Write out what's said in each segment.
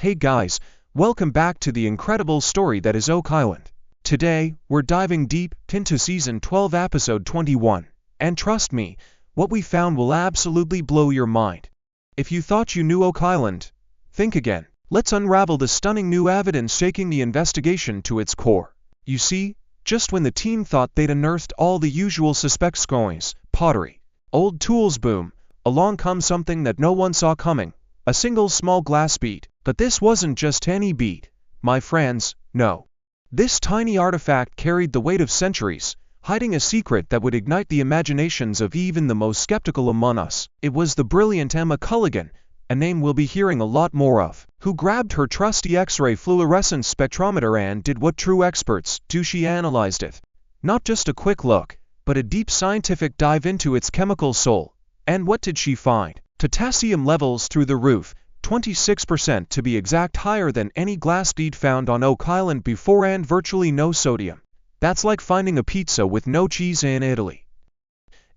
Hey guys, welcome back to the incredible story that is Oak Island. Today, we're diving deep into Season 12 Episode 21, and trust me, what we found will absolutely blow your mind. If you thought you knew Oak Island, think again. Let's unravel the stunning new evidence shaking the investigation to its core. You see, just when the team thought they'd unearthed all the usual suspects, coins, pottery, old tools, boom, along comes something that no one saw coming. A single small glass bead. But this wasn't just any bead, my friends, no. This tiny artifact carried the weight of centuries, hiding a secret that would ignite the imaginations of even the most skeptical among us. It was the brilliant Emma Culligan, a name we'll be hearing a lot more of, who grabbed her trusty X-ray fluorescence spectrometer and did what true experts do. She analyzed it. Not just a quick look, but a deep scientific dive into its chemical soul. And what did she find? Potassium levels through the roof, 26% to be exact, higher than any glass bead found on Oak Island before, and virtually no sodium. That's like finding a pizza with no cheese in Italy.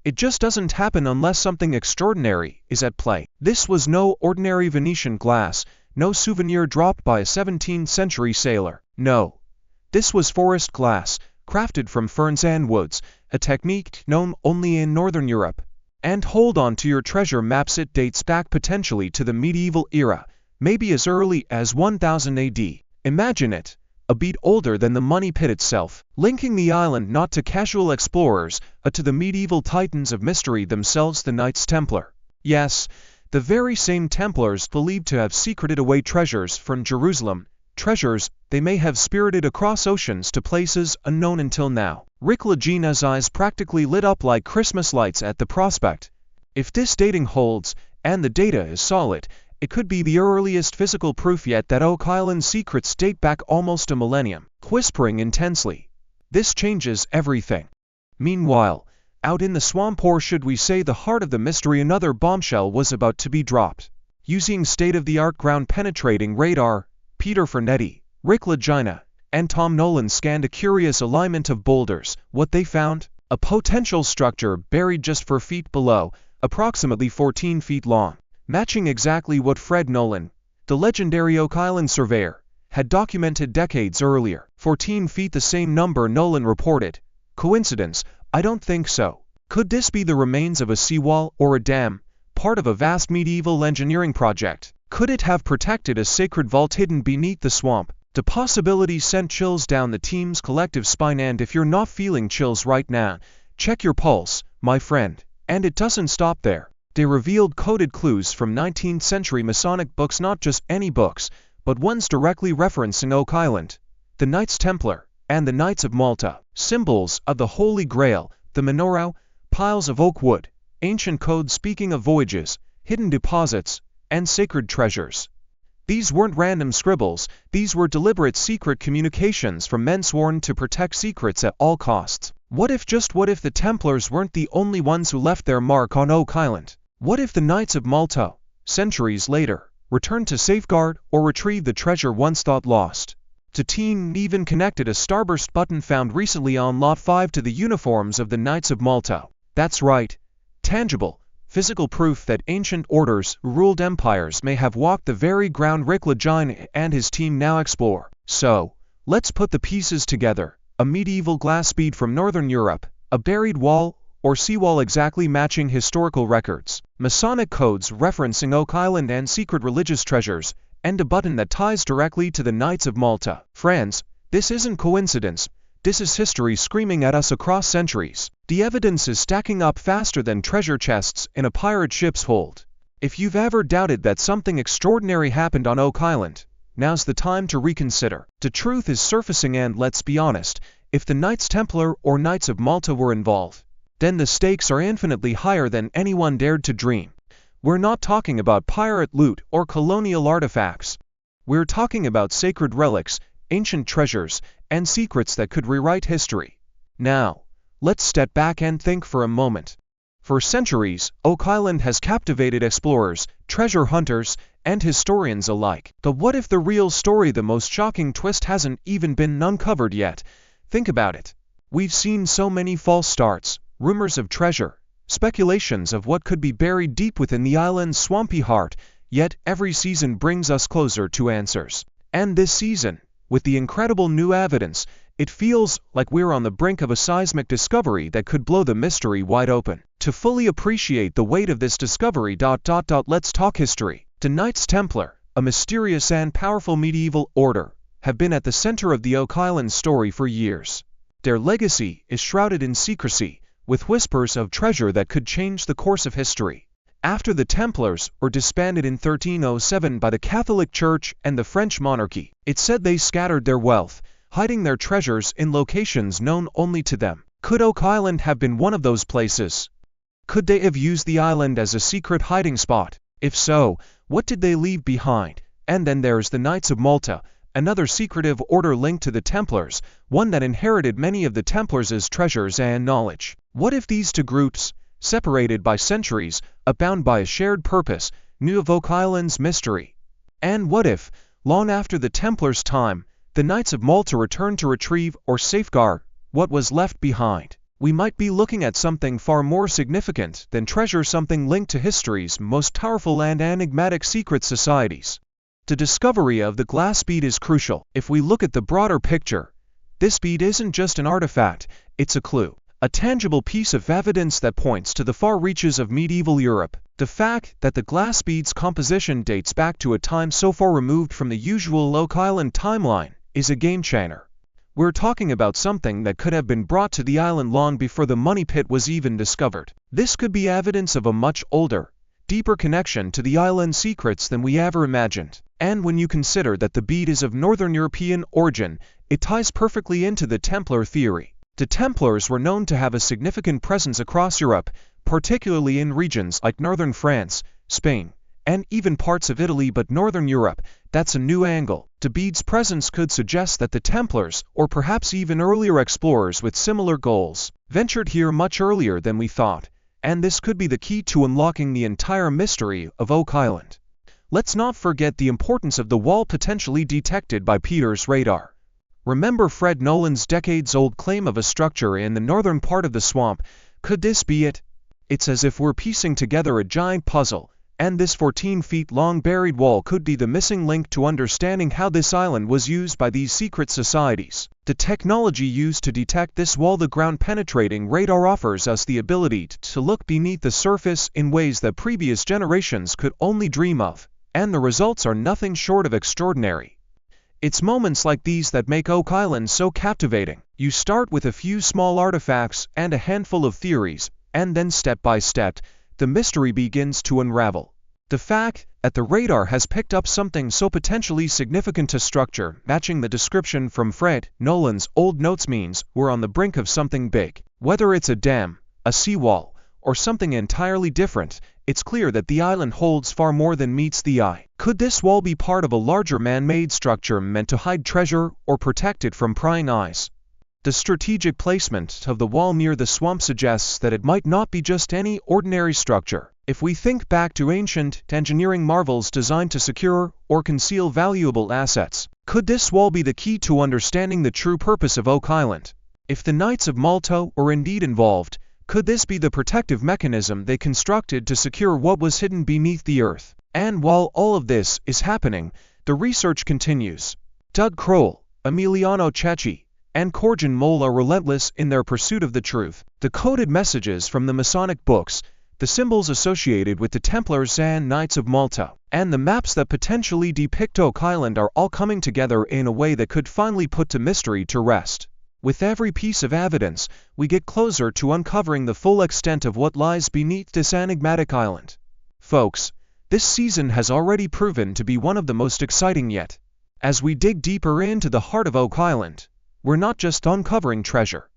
It just doesn't happen unless something extraordinary is at play. This was no ordinary Venetian glass, no souvenir dropped by a 17th century sailor. No. This was forest glass, crafted from ferns and woods, a technique known only in Northern Europe. And hold on to your treasure maps, it dates back potentially to the medieval era, maybe as early as 1000 AD. Imagine it, a bead older than the money pit itself, linking the island not to casual explorers, but to the medieval titans of mystery themselves, the Knights Templar. Yes, the very same Templars believed to have secreted away treasures from Jerusalem, treasures they may have spirited across oceans to places unknown until now. Lagina's eyes practically lit up like Christmas lights at the prospect. If this dating holds, and the data is solid, it could be the earliest physical proof yet that Oak Island's secrets date back almost a millennium. Whispering intensely. This changes everything. Meanwhile, out in the swamp, or should we say the heart of the mystery, another bombshell was about to be dropped. Using state-of-the-art ground-penetrating radar, Peter Fornetti, Lagina, and Tom Nolan scanned a curious alignment of boulders. What they found? A potential structure buried just 4 feet below, approximately 14 feet long, matching exactly what Fred Nolan, the legendary Oak Island surveyor, had documented decades earlier. 14 feet, the same number Nolan reported. Coincidence? I don't think so. Could this be the remains of a seawall or a dam, part of a vast medieval engineering project? Could it have protected a sacred vault hidden beneath the swamp? The possibility sent chills down the team's collective spine, and if you're not feeling chills right now, check your pulse, my friend. And it doesn't stop there. They revealed coded clues from 19th century Masonic books, not just any books, but ones directly referencing Oak Island, the Knights Templar, and the Knights of Malta, symbols of the Holy Grail, the menorah, piles of oak wood, ancient codes speaking of voyages, hidden deposits, and sacred treasures. These weren't random scribbles, these were deliberate secret communications from men sworn to protect secrets at all costs. What if, just what if, the Templars weren't the only ones who left their mark on Oak Island? What if the Knights of Malta, centuries later, returned to safeguard or retrieve the treasure once thought lost? The team even connected a starburst button found recently on Lot 5 to the uniforms of the Knights of Malta. That's right, tangible, physical proof that ancient orders who ruled empires may have walked the very ground Lagina and his team now explore. So, let's put the pieces together. A medieval glass bead from Northern Europe, a buried wall or seawall exactly matching historical records, Masonic codes referencing Oak Island and secret religious treasures, and a button that ties directly to the Knights of Malta. Friends, this isn't coincidence. This is history screaming at us across centuries. The evidence is stacking up faster than treasure chests in a pirate ship's hold. If you've ever doubted that something extraordinary happened on Oak Island, now's the time to reconsider. The truth is surfacing, and let's be honest, if the Knights Templar or Knights of Malta were involved, then the stakes are infinitely higher than anyone dared to dream. We're not talking about pirate loot or colonial artifacts. We're talking about sacred relics, ancient treasures, and secrets that could rewrite history. Now, let's step back and think for a moment. For centuries, Oak Island has captivated explorers, treasure hunters, and historians alike. But what if the real story, the most shocking twist, hasn't even been uncovered yet? Think about it. We've seen so many false starts, rumors of treasure, speculations of what could be buried deep within the island's swampy heart, yet every season brings us closer to answers. And this season, with the incredible new evidence, it feels like we're on the brink of a seismic discovery that could blow the mystery wide open. To fully appreciate the weight of this discovery, let's talk history. The Knights Templar, a mysterious and powerful medieval order, have been at the center of the Oak Island story for years. Their legacy is shrouded in secrecy, with whispers of treasure that could change the course of history. After the Templars were disbanded in 1307 by the Catholic Church and the French monarchy, it's said they scattered their wealth, hiding their treasures in locations known only to them. Could Oak Island have been one of those places? Could they have used the island as a secret hiding spot? If so, what did they leave behind? And then there's the Knights of Malta, another secretive order linked to the Templars, one that inherited many of the Templars' treasures and knowledge. What if these two groups, separated by centuries, bound by a shared purpose, knew of Oak Island's mystery? And what if, long after the Templars' time, the Knights of Malta returned to retrieve or safeguard what was left behind? We might be looking at something far more significant than treasure, something linked to history's most powerful and enigmatic secret societies. The discovery of the glass bead is crucial. If we look at the broader picture, this bead isn't just an artifact, it's a clue. A tangible piece of evidence that points to the far reaches of medieval Europe. The fact that the glass bead's composition dates back to a time so far removed from the usual Oak Island timeline is a game-changer. We're talking about something that could have been brought to the island long before the money pit was even discovered. This could be evidence of a much older, deeper connection to the island's secrets than we ever imagined. And when you consider that the bead is of Northern European origin, it ties perfectly into the Templar theory. The Templars were known to have a significant presence across Europe, particularly in regions like northern France, Spain, and even parts of Italy. But Northern Europe, that's a new angle. The bead's presence could suggest that the Templars, or perhaps even earlier explorers with similar goals, ventured here much earlier than we thought, and this could be the key to unlocking the entire mystery of Oak Island. Let's not forget the importance of the wall potentially detected by Peter's radar. Remember Fred Nolan's decades-old claim of a structure in the northern part of the swamp? Could this be it? It's as if we're piecing together a giant puzzle, and this 14-feet-long buried wall could be the missing link to understanding how this island was used by these secret societies. The technology used to detect this wall, the ground-penetrating radar, offers us the ability to look beneath the surface in ways that previous generations could only dream of, and the results are nothing short of extraordinary. It's moments like these that make Oak Island so captivating. You start with a few small artifacts and a handful of theories, and then step by step, the mystery begins to unravel. The fact that the radar has picked up something so potentially significant to structure, matching the description from Fred Nolan's old notes, means we're on the brink of something big. Whether it's a dam, a seawall, or something entirely different, it's clear that the island holds far more than meets the eye. Could this wall be part of a larger man-made structure meant to hide treasure or protect it from prying eyes? The strategic placement of the wall near the swamp suggests that it might not be just any ordinary structure. If we think back to ancient engineering marvels designed to secure or conceal valuable assets, could this wall be the key to understanding the true purpose of Oak Island? If the Knights of Malta were indeed involved, could this be the protective mechanism they constructed to secure what was hidden beneath the earth? And while all of this is happening, the research continues. Doug Kroll, Emiliano Cecchi, and Corjan Mole are relentless in their pursuit of the truth. The coded messages from the Masonic books, the symbols associated with the Templars and Knights of Malta, and the maps that potentially depict Oak Island are all coming together in a way that could finally put the mystery to rest. With every piece of evidence, we get closer to uncovering the full extent of what lies beneath this enigmatic island. Folks, this season has already proven to be one of the most exciting yet. As we dig deeper into the heart of Oak Island, we're not just uncovering treasure.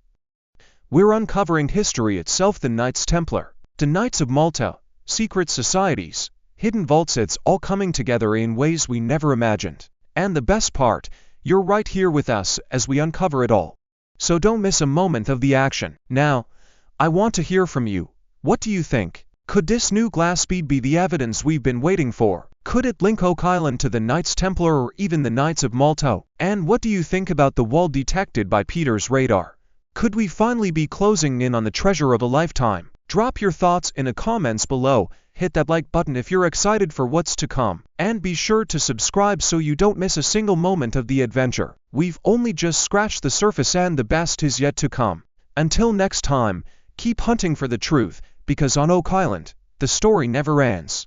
We're uncovering history itself. The Knights Templar, the Knights of Malta, secret societies, hidden vaults, it's all coming together in ways we never imagined. And the best part, you're right here with us as we uncover it all. So don't miss a moment of the action. Now, I want to hear from you. What do you think? Could this new glass bead be the evidence we've been waiting for? Could it link Oak Island to the Knights Templar or even the Knights of Malta? And what do you think about the wall detected by Peter's radar? Could we finally be closing in on the treasure of a lifetime? Drop your thoughts in the comments below. hit that like button if you're excited for what's to come, and be sure to subscribe so you don't miss a single moment of the adventure. We've only just scratched the surface and the best is yet to come. Until next time, keep hunting for the truth, because on Oak Island, the story never ends.